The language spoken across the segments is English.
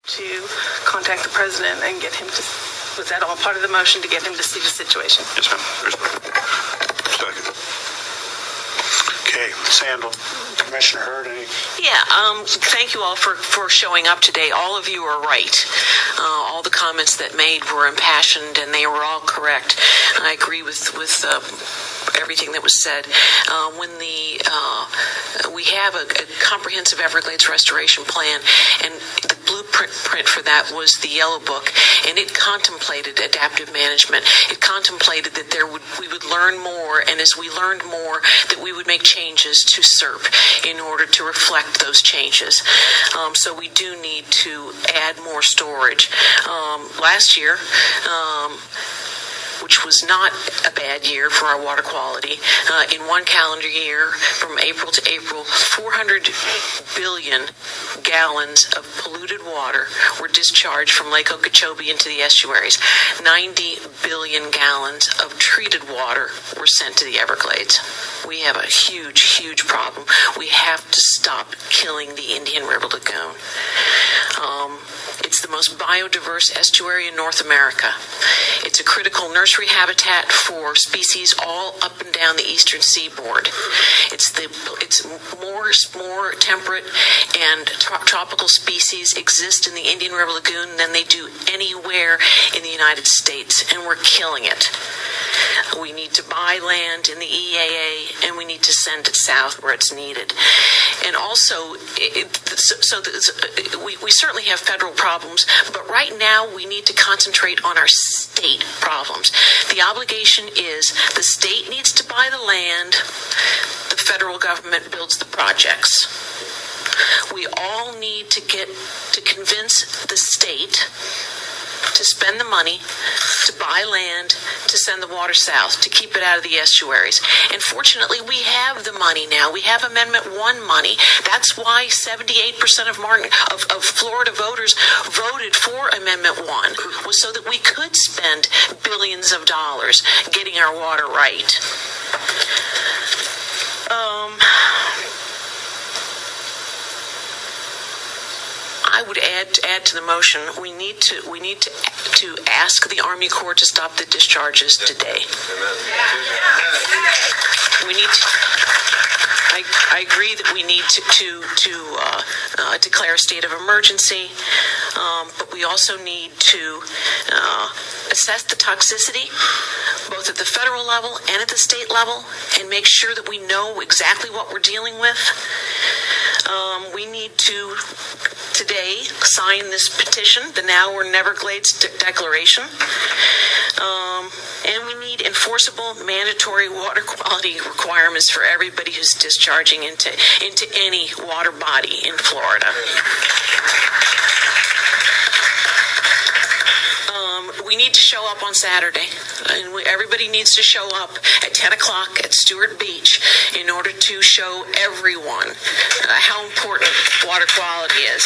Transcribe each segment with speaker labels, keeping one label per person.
Speaker 1: to contact the president and get him to, was that all part of the motion, to get him to see the situation?
Speaker 2: Yes, ma'am.
Speaker 3: Second. Okay, Sandal. Commissioner Hurd, any?
Speaker 4: Yeah, thank you all for showing up today. All of you are right. All the comments that made were impassioned, and they were all correct. I agree with everything that was said. We have a comprehensive Everglades restoration plan, and the blueprint for that was the Yellow Book, and it contemplated adaptive management. It contemplated that we would learn more, and as we learned more, that we would make changes to SERP in order to reflect those changes. So we do need to add more storage. Last year, which was not a bad year for our water quality. In one calendar year, from April to April, 400 billion gallons of polluted water were discharged from Lake Okeechobee into the estuaries. 90 billion gallons of treated water were sent to the Everglades. We have a huge, huge problem. We have to stop killing the Indian River Lagoon. It's the most biodiverse estuary in North America. It's a critical nursery habitat for species all up and down the eastern seaboard. It's more temperate and tropical species exist in the Indian River Lagoon than they do anywhere in the United States, and we're killing it. We need to buy land in the EAA, and we need to send it south where it's needed. And also, we certainly have federal problems, but right now we need to concentrate on our state problems. The obligation is the state needs to buy the land, the federal government builds the projects. We all need to convince the state to spend the money, to buy land, to send the water south, to keep it out of the estuaries. And fortunately, we have the money now. We have Amendment 1 money. That's why 78% of Florida voters voted for Amendment 1, was so that we could spend billions of dollars getting our water right. I would add to the motion. We need to ask the Army Corps to stop the discharges today. We need to. I agree that we need to declare a state of emergency, but we also need to assess the toxicity, both at the federal level and at the state level, and make sure that we know exactly what we're dealing with. We need to today sign this petition, the Now or Never Glades Declaration, and we need enforceable, mandatory water quality requirements for everybody who's discharging into any water body in Florida. We need to show up on Saturday, and everybody needs to show up at 10 o'clock at Stewart Beach in order to show everyone how important water quality is.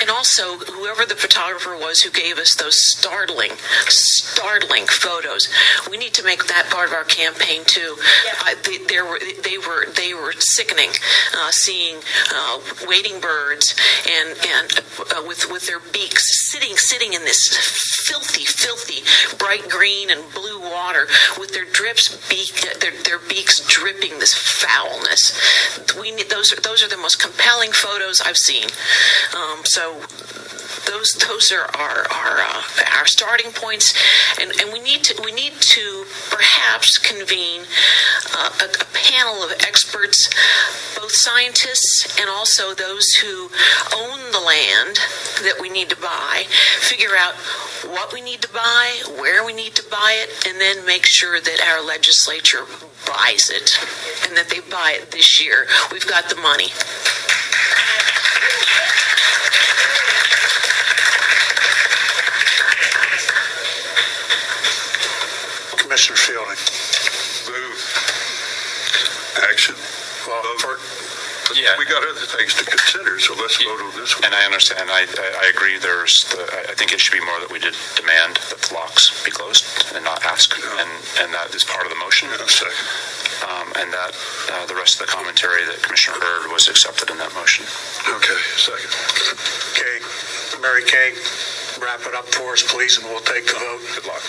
Speaker 4: And also, whoever the photographer was who gave us those startling photos, we need to make that part of our campaign too. They were sickening, seeing wading birds and with their beaks sitting in this filthy bright green and blue water with their their beaks dripping this foulness. Those are the most compelling photos I've seen. So those are our starting points, and we need to perhaps convene a panel of experts, both scientists and also those who own the land that we need to buy, figure out what we need to buy, where we need to buy it, and then make sure that our legislature buys it and that they buy it this year. We've got the money.
Speaker 3: Commissioner Fielding.
Speaker 2: Move. Action.
Speaker 3: Well,
Speaker 2: yeah. We got other things to consider, so let's vote on this one.
Speaker 5: And I understand. I agree. I think it should be more that we did demand that the locks be closed and not ask, and that is part of the motion.
Speaker 2: Yeah, second.
Speaker 5: And that the rest of the commentary that Commissioner Hurd was accepted in that motion.
Speaker 2: Okay. So
Speaker 3: Mary Kay, wrap it up for us, please, and we'll take the vote.
Speaker 5: Good luck.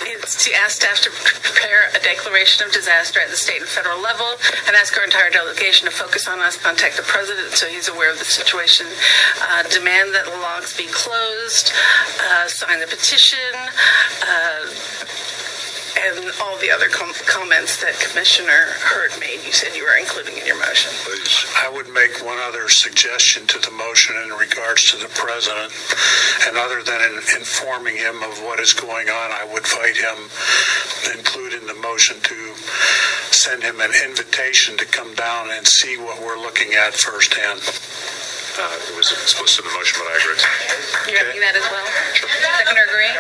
Speaker 1: It's to ask staff to prepare a declaration of disaster at the state and federal level and ask our entire delegation to focus on us, contact the president so he's aware of the situation, demand that the logs be closed, sign the petition, and all the other comments that Commissioner Hurd made, you said you were including in your motion.
Speaker 2: Please.
Speaker 3: I would make one other suggestion to the motion in regards to the president, and other than informing him of what is going on, I would invite him, include in the motion to send him an invitation to come down and see what we're looking at firsthand.
Speaker 5: It was explicit in the motion, but I agree.
Speaker 1: You're having that as well? Seconder agree?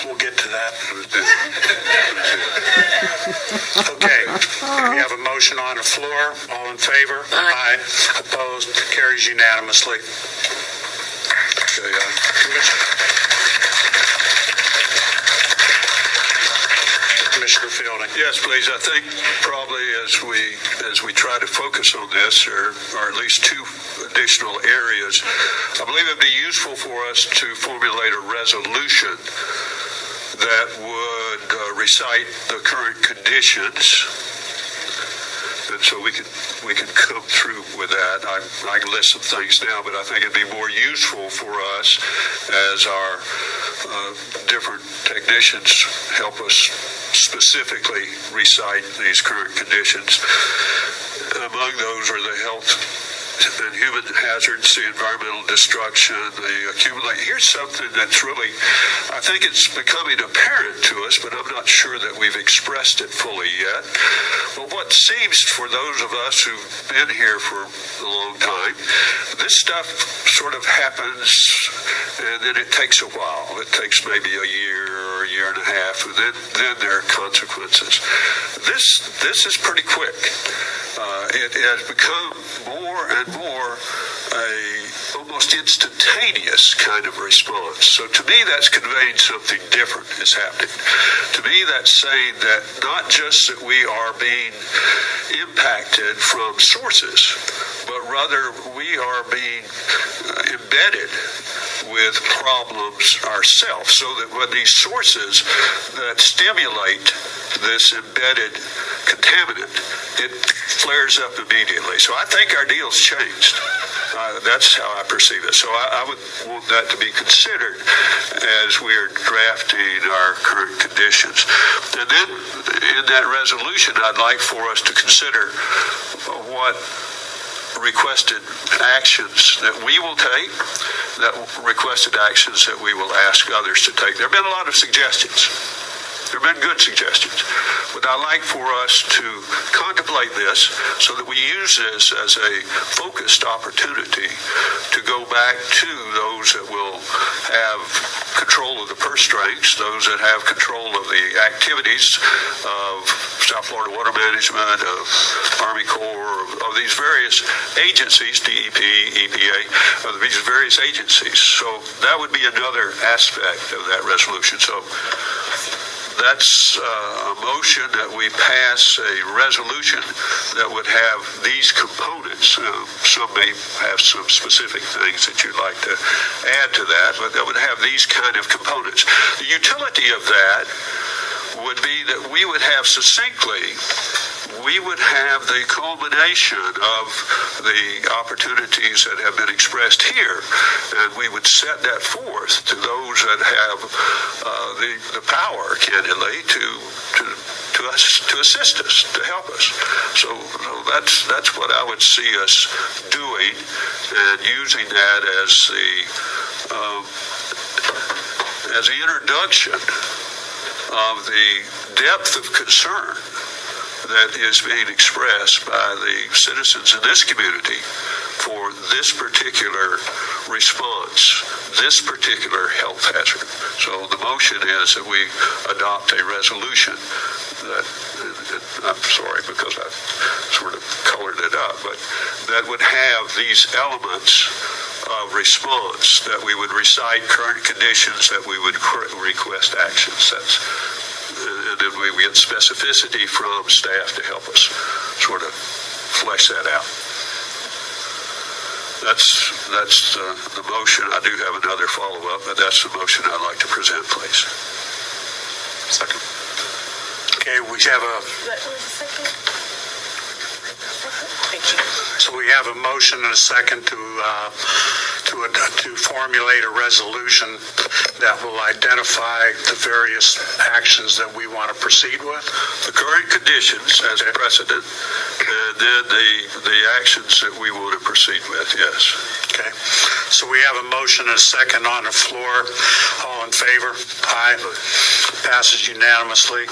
Speaker 3: We'll get to that. Okay, we have a motion on the floor. All in favor? Aye. Opposed? Carries unanimously.
Speaker 2: Okay,
Speaker 3: Commissioner Fielding.
Speaker 2: yes, please. I think probably as we try to focus on this, or at least two additional areas, I believe it'd be useful for us to formulate a resolution that would recite the current conditions, and so we could come through with that. I can list some things now, but I think it'd be more useful for us as our different technicians help us specifically recite these current conditions. Among those are the health and human hazards, the environmental destruction, the accumulation. Here's something that's really, I think it's becoming apparent to us, but I'm not sure that we've expressed it fully yet. But what seems, for those of us who've been here for a long time, this stuff sort of happens and then it takes a while. It takes maybe a year or a year and a half, and then there are consequences. This is pretty quick. It has become more and more a almost instantaneous kind of response. So to me, that's conveying something different is happening. To me, that's saying that not just that we are being impacted from sources, but rather we are being embedded with problems ourselves, so that when these sources that stimulate this embedded contaminant, it flares up immediately. So I think our deal's changed. That's how I perceive it. So I would want that to be considered as we're drafting our current conditions. And then in that resolution, I'd like for us to consider what requested actions that we will take, that requested actions that we will ask others to take. There have been a lot of suggestions. There have been good suggestions. But I'd like for us to contemplate this so that we use this as a focused opportunity to go back to those that will have control of the purse strings, those that have control of the activities of South Florida Water Management, of Army Corps, of these various agencies, DEP, EPA, of these various agencies. So that would be another aspect of that resolution. So that's a motion that we pass a resolution that would have these components. Some may have some specific things that you'd like to add to that, but that would have these kind of components. The utility of that would be that we would have succinctly, we would have the culmination of the opportunities that have been expressed here, and we would set that forth to those that have the power, candidly, to assist us, to help us. So that's what I would see us doing, and using that as the introduction of the depth of concern that is being expressed by the citizens in this community for this particular response, this particular health hazard. So the motion is that we adopt a resolution that, I'm sorry because I sort of colored it up, but that would have these elements of response, that we would recite current conditions, that we would request actions. And then we get specificity from staff to help us sort of flesh that out. That's the motion. I do have another follow-up, but that's the motion I'd like to present, please.
Speaker 5: Second.
Speaker 3: Okay, we have So we have a motion and a second to formulate a resolution that will identify the various actions that we want to proceed with.
Speaker 2: The current conditions as precedent, and then the actions that we want to proceed with, yes.
Speaker 3: Okay. So we have a motion and a second on the floor. All in favor? Aye. Passes unanimously.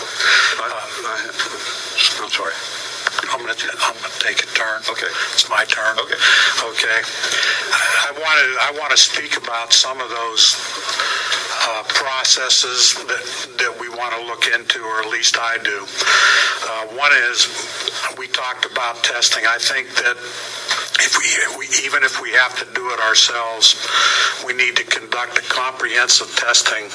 Speaker 2: I'm sorry.
Speaker 3: I'm going to take a turn.
Speaker 2: Okay.
Speaker 3: It's my turn.
Speaker 2: Okay.
Speaker 3: Okay. I want to speak about some of those processes that we want to look into, or at least I do. One is, we talked about testing. I think that even if we have to do it ourselves, we need to conduct a comprehensive testing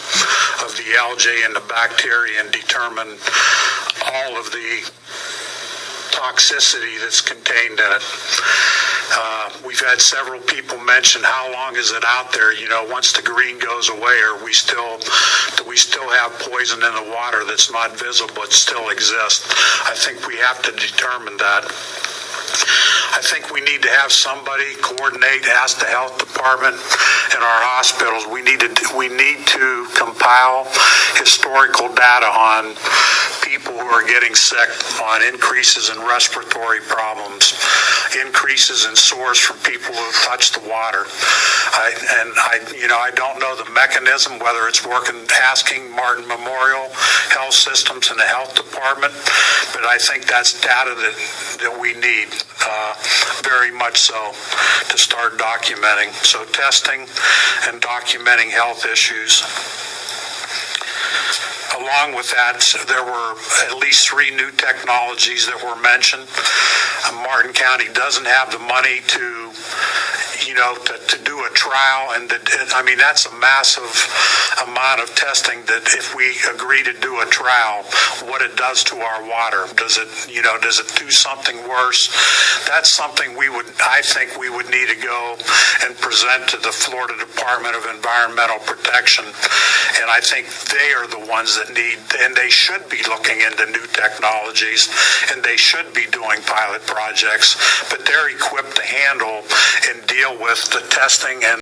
Speaker 3: of the algae and the bacteria and determine all of the toxicity that's contained in it. We've had several people mention, how long is it out there? You know, once the green goes away, do we still have poison in the water that's not visible, it still exists? I think we have to determine that. I think we need to have somebody coordinate, ask the health department and our hospitals. We need to compile historical data on people who are getting sick, on increases in respiratory problems, increases in sores from people who touch the water. I don't know the mechanism, whether it's working, asking Martin Memorial Health Systems and the health department, but I think that's data that we need, very much so, to start documenting. So testing and documenting health issues. Along with that, there were at least 3 new technologies that were mentioned. Martin County doesn't have the money to do a trial, and that's a massive amount of testing. That if we agree to do a trial, what it does to our water, does it do something worse? That's something I think we would need to go and present to the Florida Department of Environmental Protection, and I think they are the ones that need, and they should be looking into new technologies, and they should be doing pilot projects, but they're equipped to handle and deal with the testing